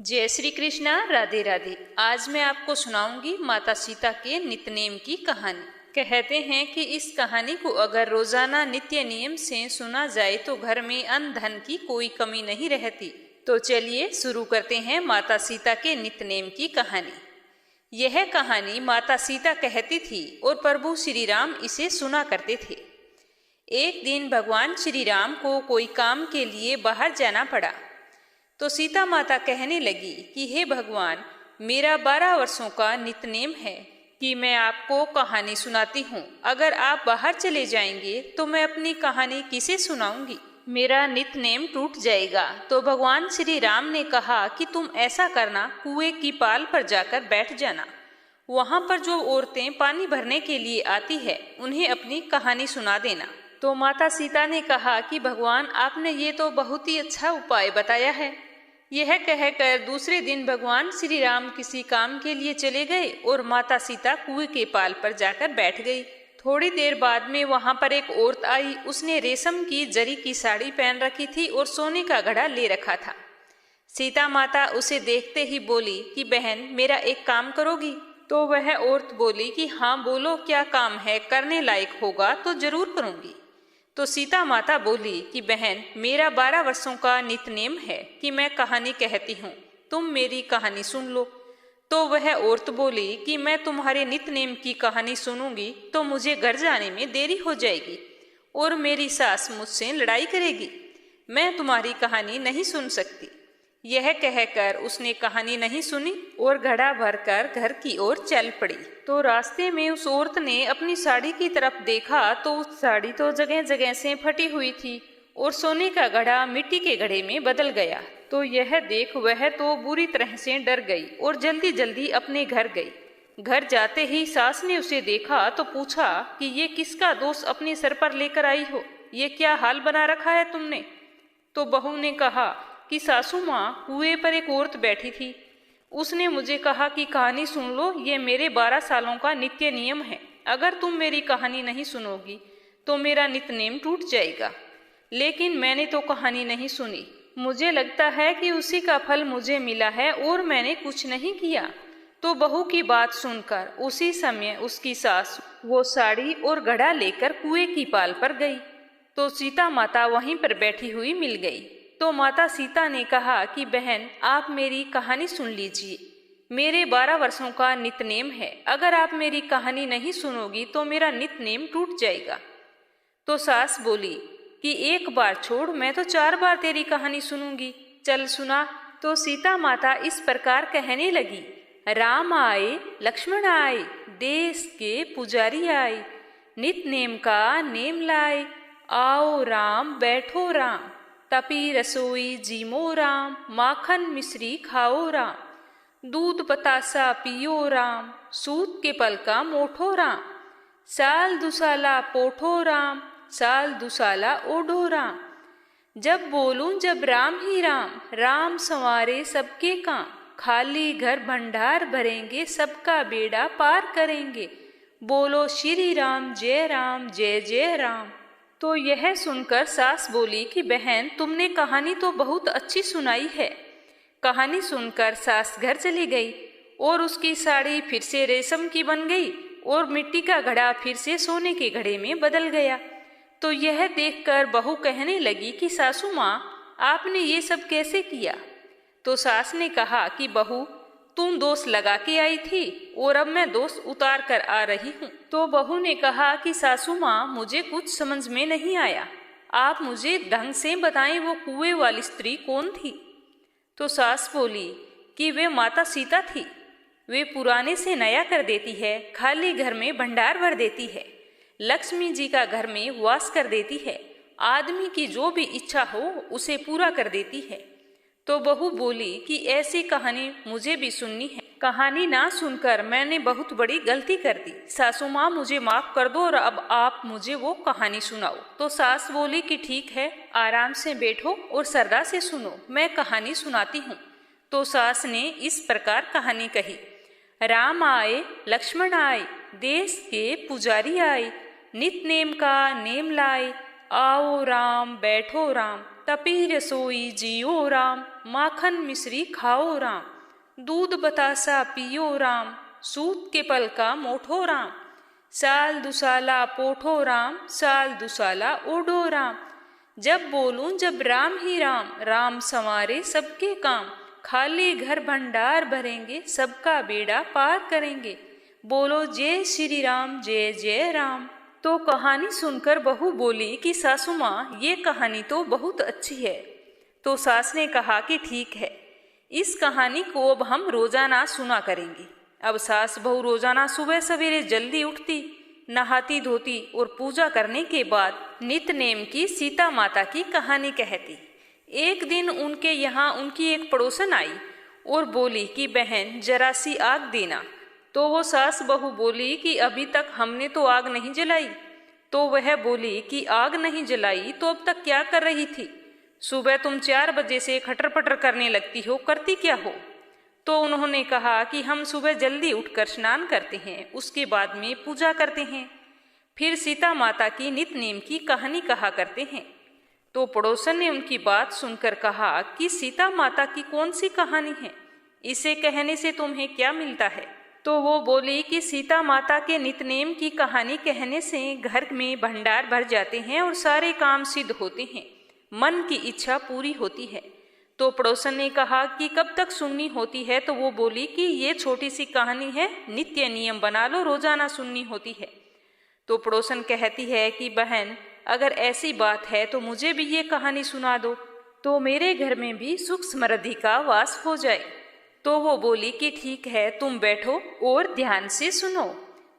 जय श्री कृष्णा। राधे राधे। आज मैं आपको सुनाऊंगी माता सीता के नित्यनेम की कहानी। कहते हैं कि इस कहानी को अगर रोजाना नित्य नियम से सुना जाए तो घर में अन्न धन की कोई कमी नहीं रहती। तो चलिए शुरू करते हैं माता सीता के नित्यनेम की कहानी। यह कहानी माता सीता कहती थी और प्रभु श्री राम इसे सुना करते थे। एक दिन भगवान श्री राम को कोई काम के लिए बाहर जाना पड़ा तो सीता माता कहने लगी कि हे भगवान, मेरा 12 वर्षों का नित्यनेम है कि मैं आपको कहानी सुनाती हूँ। अगर आप बाहर चले जाएंगे तो मैं अपनी कहानी किसे सुनाऊंगी? मेरा नित्यनेम टूट जाएगा। तो भगवान श्री राम ने कहा कि तुम ऐसा करना, कुएं की पाल पर जाकर बैठ जाना। वहां पर जो औरतें पानी भरने के लिए आती है उन्हें अपनी कहानी सुना देना। तो माता सीता ने कहा कि भगवान, आपने ये तो बहुत ही अच्छा उपाय बताया है। यह कहकर दूसरे दिन भगवान श्री राम किसी काम के लिए चले गए और माता सीता कुएं के पाल पर जाकर बैठ गई। थोड़ी देर बाद में वहां पर एक औरत आई। उसने रेशम की जरी की साड़ी पहन रखी थी और सोने का घड़ा ले रखा था। सीता माता उसे देखते ही बोली कि बहन, मेरा एक काम करोगी? तो वह औरत बोली कि हाँ बोलो, क्या काम है? करने लायक होगा तो जरूर करूंगी। तो सीता माता बोली कि बहन, मेरा 12 वर्षों का नित्यनेम है कि मैं कहानी कहती हूँ, तुम मेरी कहानी सुन लो। तो वह औरत बोली कि मैं तुम्हारे नित्यनेम की कहानी सुनूंगी तो मुझे घर जाने में देरी हो जाएगी और मेरी सास मुझसे लड़ाई करेगी। मैं तुम्हारी कहानी नहीं सुन सकती। यह कहकर उसने कहानी नहीं सुनी और घड़ा भरकर घर की ओर चल पड़ी। तो रास्ते में उस औरत ने अपनी साड़ी की तरफ देखा तो उस साड़ी तो जगह जगह से फटी हुई थी और सोने का घड़ा मिट्टी के घड़े में बदल गया। तो यह देख वह तो बुरी तरह से डर गई और जल्दी जल्दी अपने घर गई। घर जाते ही सास ने उसे देखा तो पूछा कि ये किसका दोष अपने सर पर लेकर आई हो? ये क्या हाल बना रखा है तुमने? तो बहू ने कहा कि सासू माँ, कुएं पर एक औरत बैठी थी। उसने मुझे कहा कि कहानी सुन लो, ये मेरे 12 सालों का नित्य नियम है। अगर तुम मेरी कहानी नहीं सुनोगी तो मेरा नित्यनेम टूट जाएगा। लेकिन मैंने तो कहानी नहीं सुनी। मुझे लगता है कि उसी का फल मुझे मिला है और मैंने कुछ नहीं किया। तो बहू की बात सुनकर उसी समय उसकी सास वो साड़ी और घड़ा लेकर कुएं की पाल पर गई। तो सीता माता वहीं पर बैठी हुई मिल गई। तो माता सीता ने कहा कि बहन, आप मेरी कहानी सुन लीजिए। मेरे 12 वर्षों का नित्यनेम है। अगर आप मेरी कहानी नहीं सुनोगी तो मेरा नित्यनेम टूट जाएगा। तो सास बोली कि एक बार छोड़, मैं तो 4 बार तेरी कहानी सुनूंगी। चल सुना। तो सीता माता इस प्रकार कहने लगी, राम आए, लक्ष्मण आए, देश के पुजारी आए, नित्यनेम का नेम लाए, आओ राम बैठो राम, तपी रसोई जीमो राम, माखन मिश्री खाओ राम, दूध बतासा पियो राम, सूत के पल का मोठो राम, साल दुसाला पोठो राम, साल दुसाला ओढ़ो राम, जब बोलूं जब राम ही राम, राम संवारे सबके काम, खाली घर भंडार भरेंगे, सबका बेड़ा पार करेंगे, बोलो श्री राम जय जय राम। तो यह सुनकर सास बोली कि बहन, तुमने कहानी तो बहुत अच्छी सुनाई है। कहानी सुनकर सास घर चली गई और उसकी साड़ी फिर से रेशम की बन गई और मिट्टी का घड़ा फिर से सोने के घड़े में बदल गया। तो यह देखकर बहू कहने लगी कि सासू माँ, आपने ये सब कैसे किया? तो सास ने कहा कि बहू, तुम दोष लगा के आई थी और अब मैं दोष उतार कर आ रही हूँ। तो बहू ने कहा कि सासू माँ, मुझे कुछ समझ में नहीं आया। आप मुझे ढंग से बताएं, वो कुएं वाली स्त्री कौन थी? तो सास बोली कि वे माता सीता थी। वे पुराने से नया कर देती है, खाली घर में भंडार भर देती है, लक्ष्मी जी का घर में वास कर देती है, आदमी की जो भी इच्छा हो उसे पूरा कर देती है। तो बहू बोली कि ऐसी कहानी मुझे भी सुननी है। कहानी ना सुनकर मैंने बहुत बड़ी गलती कर दी। सासू माँ, मुझे माफ कर दो और अब आप मुझे वो कहानी सुनाओ। तो सास बोली कि ठीक है, आराम से बैठो और श्रद्धा से सुनो, मैं कहानी सुनाती हूँ। तो सास ने इस प्रकार कहानी कही, राम आए, लक्ष्मण आए, देश के पुजारी आए, नित्यनेम का नेम लाए, आओ राम बैठो राम, तपी रसोई जियो राम, माखन मिश्री खाओ राम, दूध बतासा पियो राम, सूत के पल का मोठो राम, साल दुसाला पोठो राम, साल दुसाला ओढ़ो राम, जब बोलूं जब राम ही राम, राम संवारे सबके काम, खाली घर भंडार भरेंगे, सबका बेड़ा पार करेंगे, बोलो जय श्री राम जय जय राम। तो कहानी सुनकर बहू बोली कि सासू माँ, ये कहानी तो बहुत अच्छी है। तो सास ने कहा कि ठीक है, इस कहानी को अब हम रोजाना सुना करेंगे। अब सास बहू रोजाना सुबह सवेरे जल्दी उठती, नहाती धोती और पूजा करने के बाद नित नेम की सीता माता की कहानी कहती। एक दिन उनके यहाँ उनकी एक पड़ोसन आई और बोली कि बहन जरा सी आग देना। तो वो सास बहू बोली कि अभी तक हमने तो आग नहीं जलाई। तो वह बोली कि आग नहीं जलाई तो अब तक क्या कर रही थी? सुबह तुम 4 बजे से खटर पटर करने लगती हो, करती क्या हो? तो उन्होंने कहा कि हम सुबह जल्दी उठकर स्नान करते हैं, उसके बाद में पूजा करते हैं, फिर सीता माता की नित नेम की कहानी कहा करते हैं। तो पड़ोसन ने उनकी बात सुनकर कहा कि सीता माता की कौन सी कहानी है, इसे कहने से तुम्हें क्या मिलता है? तो वो बोली कि सीता माता के नितनेम की कहानी कहने से घर में भंडार भर जाते हैं और सारे काम सिद्ध होते हैं, मन की इच्छा पूरी होती है। तो पड़ोसन ने कहा कि कब तक सुननी होती है? तो वो बोली कि ये छोटी सी कहानी है, नित्य नियम बना लो, रोजाना सुननी होती है। तो पड़ोसन कहती है कि बहन अगर ऐसी बात है तो मुझे भी ये कहानी सुना दो, तो मेरे घर में भी सुख समृद्धि का वास हो जाए। तो वो बोली कि ठीक है, तुम बैठो और ध्यान से सुनो।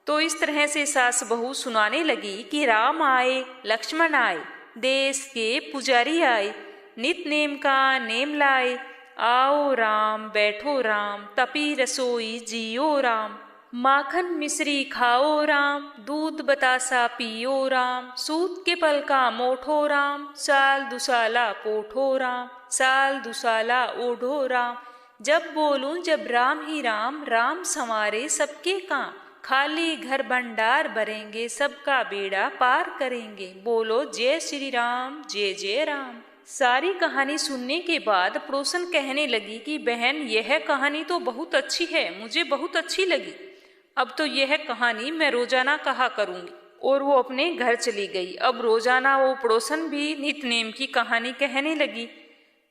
तो इस तरह से सास बहू सुनाने लगी कि राम आए, लक्ष्मण आए, देश के पुजारी आए, नित नेम का नेम लाए, आओ राम बैठो राम, तपी रसोई जियो राम, माखन मिश्री खाओ राम, दूध बतासा पियो राम, सूत के पल का मोठो राम, साल दुसाला पोठो राम, साल दुसाला ओढ़ो राम, जब बोलूं जब राम ही राम, राम संवारे सबके काम, खाली घर भंडार भरेंगे, सबका बेड़ा पार करेंगे, बोलो जय श्री राम जय जय राम। सारी कहानी सुनने के बाद पड़ोसन कहने लगी कि बहन यह कहानी तो बहुत अच्छी है, मुझे बहुत अच्छी लगी। अब तो यह कहानी मैं रोजाना कहा करूंगी। और वो अपने घर चली गई। अब रोजाना वो पड़ोसन भी नित नेम की कहानी कहने लगी।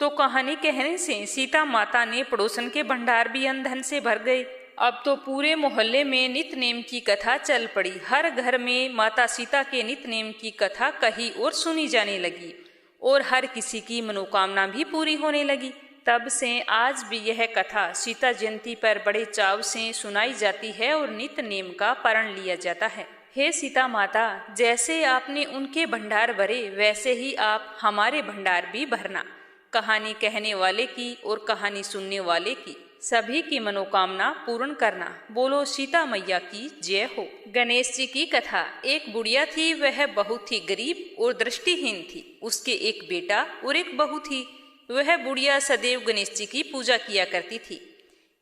तो कहानी कहने से सीता माता ने पड़ोसन के भंडार भी अन्न धन से भर गए। अब तो पूरे मोहल्ले में नित नेम की कथा चल पड़ी। हर घर में माता सीता के नित नेम की कथा कही और सुनी जाने लगी और हर किसी की मनोकामना भी पूरी होने लगी। तब से आज भी यह कथा सीता जयंती पर बड़े चाव से सुनाई जाती है और नित नेम का पारण लिया जाता है। हे सीता माता, जैसे आपने उनके भंडार भरे वैसे ही आप हमारे भंडार भी भरना। कहानी कहने वाले की और कहानी सुनने वाले की सभी की मनोकामना पूर्ण करना। बोलो सीता मैया की जय हो। गणेश जी की कथा। एक बुढ़िया थी, वह बहुत ही गरीब और दृष्टिहीन थी। उसके एक बेटा और एक बहू थी। वह बुढ़िया सदैव गणेश जी की पूजा किया करती थी।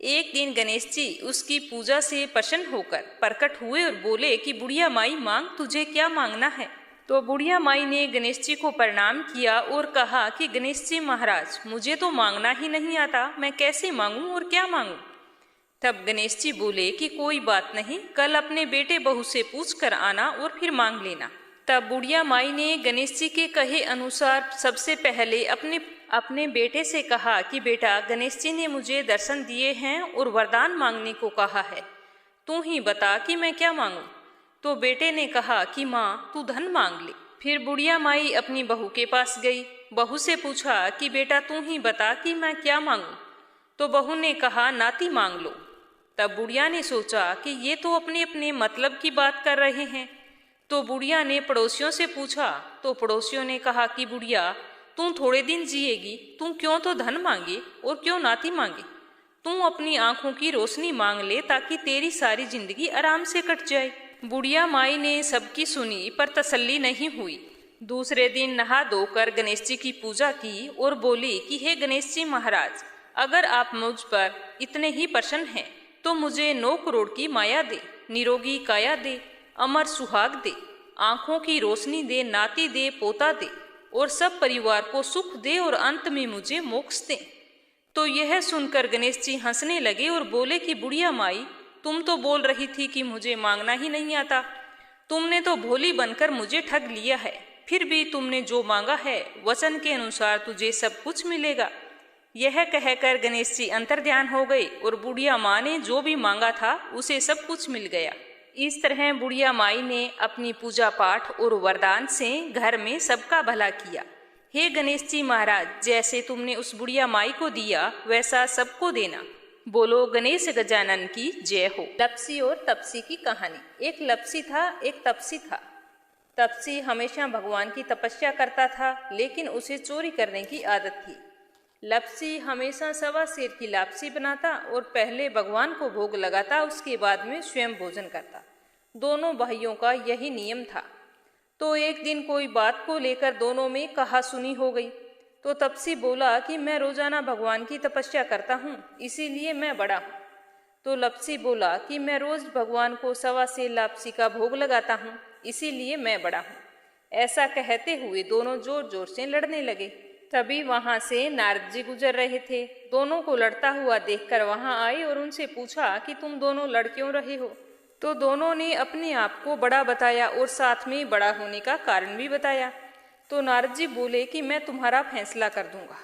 एक दिन गणेश जी उसकी पूजा से प्रसन्न होकर प्रकट हुए और बोले कि बुढ़िया माई मांग, तुझे क्या मांगना है। तो बुढ़िया माई ने गणेश जी को प्रणाम किया और कहा कि गणेश जी महाराज, मुझे तो मांगना ही नहीं आता, मैं कैसे मांगूं और क्या मांगूं। तब गणेश जी बोले कि कोई बात नहीं, कल अपने बेटे बहू से पूछ कर आना और फिर मांग लेना। तब बुढ़िया माई ने गणेश जी के कहे अनुसार सबसे पहले अपने बेटे से कहा कि बेटा, गणेश जी ने मुझे दर्शन दिए हैं और वरदान मांगने को कहा है, तू ही बता कि मैं क्या मांगूं। तो बेटे ने कहा कि माँ, तू धन मांग ले। फिर बुढ़िया माई अपनी बहू के पास गई। बहू से पूछा कि बेटा तू ही बता कि मैं क्या मांगूं। तो बहू ने कहा नाती मांग लो। तब बुढ़िया ने सोचा कि ये तो अपने अपने मतलब की बात कर रहे हैं। तो बुढ़िया ने पड़ोसियों से पूछा। तो पड़ोसियों ने कहा कि बुढ़िया, तू थोड़े दिन जिएगी, तू क्यों तो धन मांगे और क्यों नाती मांगे। तू अपनी आंखों की रोशनी मांग ले ताकि तेरी सारी जिंदगी आराम से कट जाए। बुढ़िया माई ने सबकी सुनी पर तसल्ली नहीं हुई। दूसरे दिन नहा धोकर गणेश जी की पूजा की और बोली कि हे गणेश जी महाराज, अगर आप मुझ पर इतने ही प्रसन्न हैं तो मुझे 9 करोड़ की माया दे, निरोगी काया दे, अमर सुहाग दे, आंखों की रोशनी दे, नाती दे, पोता दे और सब परिवार को सुख दे और अंत में मुझे मोक्ष दे। तो यह सुनकर गणेश जी हंसने लगे और बोले कि बुढ़िया माई, तुम तो बोल रही थी कि मुझे मांगना ही नहीं आता। तुमने तो भोली बनकर मुझे ठग लिया है। फिर भी तुमने जो मांगा है वचन के अनुसार तुझे सब कुछ मिलेगा। यह कहकर गणेश जी अंतर्ध्यान हो गए और बुढ़िया माँ ने जो भी मांगा था उसे सब कुछ मिल गया। इस तरह बुढ़िया माई ने अपनी पूजा पाठ और वरदान से घर में सबका भला किया। हे गणेश जी महाराज, जैसे तुमने उस बुढ़िया माई को दिया वैसा सबको देना। बोलो गणेश गजानन की जय हो। लपसी और तपसी की कहानी। एक लपसी था, एक तपसी था। तपसी हमेशा भगवान की तपस्या करता था, लेकिन उसे चोरी करने की आदत थी। लपसी हमेशा सवा सेर की लापसी बनाता और पहले भगवान को भोग लगाता, उसके बाद में स्वयं भोजन करता। दोनों भाइयों का यही नियम था। तो एक दिन कोई बात को लेकर दोनों में कहा सुनी हो गई। तो तपसी बोला कि मैं रोजाना भगवान की तपस्या करता हूँ, इसीलिए मैं बड़ा हूँ। तो लपसी बोला कि मैं रोज भगवान को सवा सेर लापसी का भोग लगाता हूँ, इसीलिए मैं बड़ा हूँ। ऐसा कहते हुए दोनों जोर जोर से लड़ने लगे। तभी वहां से नारद जी गुजर रहे थे। दोनों को लड़ता हुआ देखकर वहां आए और उनसे पूछा कि तुम दोनों लड़ क्यों रहे हो। तो दोनों ने अपने आप को बड़ा बताया और साथ में बड़ा होने का कारण भी बताया। तो नारद जी बोले कि मैं तुम्हारा फैसला कर दूंगा,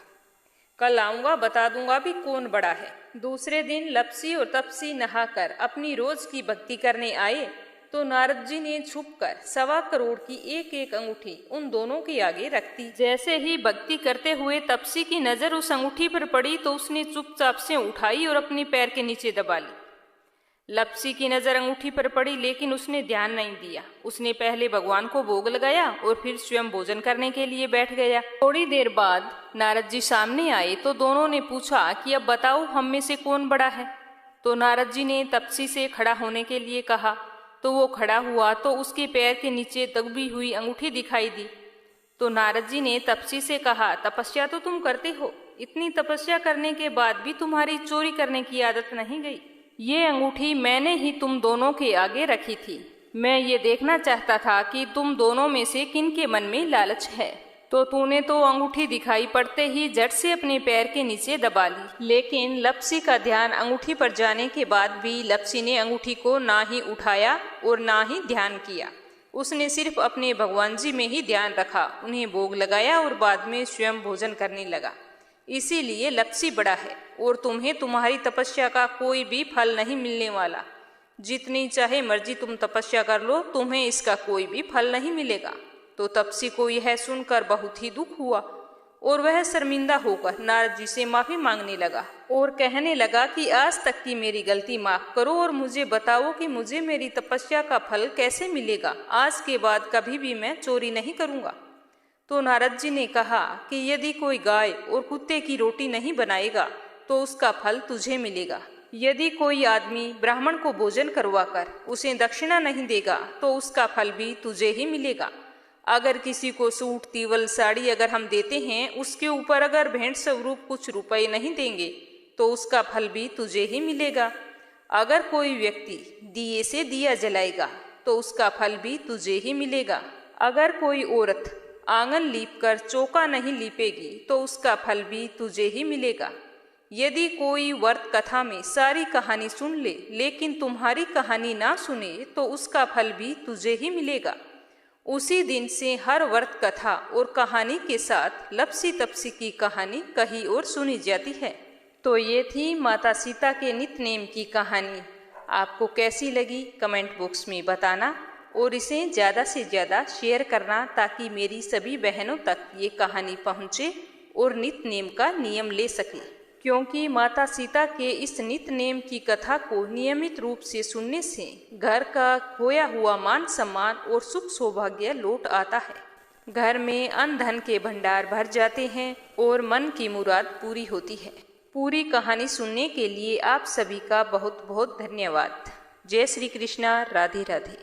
कल आऊंगा, बता दूंगा भी कौन बड़ा है। दूसरे दिन लपसी और तपसी नहाकर अपनी रोज की भक्ति करने आए। तो नारद जी ने छुपकर 1.25 करोड़ की एक एक अंगूठी उन दोनों के आगे रख दी। जैसे ही भक्ति करते हुए तपसी की नजर उस अंगूठी पर पड़ी तो उसने चुपचाप से उठाई और अपने पैर के नीचे दबा ली। लपसी की नजर अंगूठी पर पड़ी, लेकिन उसने ध्यान नहीं दिया। उसने पहले भगवान को भोग लगाया और फिर स्वयं भोजन करने के लिए बैठ गया। थोड़ी देर बाद नारद जी सामने आए तो दोनों ने पूछा कि अब बताओ हम में से कौन बड़ा है। तो नारद जी ने तपसी से खड़ा होने के लिए कहा। तो वो खड़ा हुआ तो उसके पैर के नीचे दबी हुई अंगूठी दिखाई दी। तो नारद जी ने तपसी से कहा, तपस्या तो तुम करते हो, इतनी तपस्या करने के बाद भी तुम्हारी चोरी करने की आदत नहीं गई। ये अंगूठी मैंने ही तुम दोनों के आगे रखी थी। मैं ये देखना चाहता था कि तुम दोनों में से किन के मन में लालच है। तो तूने तो अंगूठी दिखाई पड़ते ही झट से अपने पैर के नीचे दबा ली। लेकिन लपसी का ध्यान अंगूठी पर जाने के बाद भी लपसी ने अंगूठी को ना ही उठाया और ना ही ध्यान किया। उसने सिर्फ अपने भगवान जी में ही ध्यान रखा, उन्हें भोग लगाया और बाद में स्वयं भोजन करने लगा। इसीलिए लपसी बड़ा है और तुम्हें तुम्हारी तपस्या का कोई भी फल नहीं मिलने वाला। जितनी चाहे मर्जी तुम तपस्या कर लो, तुम्हें इसका कोई भी फल नहीं मिलेगा। तो तपसी को यह सुनकर बहुत ही दुख हुआ और वह शर्मिंदा होकर नारद जी से माफी मांगने लगा और कहने लगा कि आज तक की मेरी गलती माफ करो और मुझे बताओ कि मुझे मेरी तपस्या का फल कैसे मिलेगा। आज के बाद कभी भी मैं चोरी नहीं करूंगा। तो नारद जी ने कहा कि यदि कोई गाय और कुत्ते की रोटी नहीं बनाएगा तो उसका फल तुझे मिलेगा। यदि कोई आदमी ब्राह्मण को भोजन करवाकर उसे दक्षिणा नहीं देगा तो उसका फल भी तुझे ही मिलेगा। अगर किसी को सूट, तीवल, साड़ी अगर हम देते हैं, उसके ऊपर अगर भेंट स्वरूप कुछ रुपए नहीं देंगे तो उसका फल भी तुझे ही मिलेगा। अगर कोई व्यक्ति दिए से दिया जलाएगा तो उसका फल भी तुझे ही मिलेगा। अगर कोई औरत आंगन लीपकर चौका नहीं लीपेगी तो उसका फल भी तुझे ही मिलेगा। यदि कोई व्रत कथा में सारी कहानी सुन ले लेकिन तुम्हारी कहानी ना सुने तो उसका फल भी तुझे ही मिलेगा। उसी दिन से हर व्रत कथा और कहानी के साथ लपसी तपसी की कहानी कहीं और सुनी जाती है। तो ये थी माता सीता के नित्य नेम की कहानी। आपको कैसी लगी कमेंट बॉक्स में बताना और इसे ज़्यादा से ज़्यादा शेयर करना ताकि मेरी सभी बहनों तक ये कहानी पहुँचे और नित्य नेम का नियम ले सके। क्योंकि माता सीता के इस नित्य नेम की कथा को नियमित रूप से सुनने से घर का खोया हुआ मान सम्मान और सुख सौभाग्य लौट आता है। घर में अन्न धन के भंडार भर जाते हैं और मन की मुराद पूरी होती है। पूरी कहानी सुनने के लिए आप सभी का बहुत बहुत धन्यवाद। जय श्री कृष्णा। राधे राधे।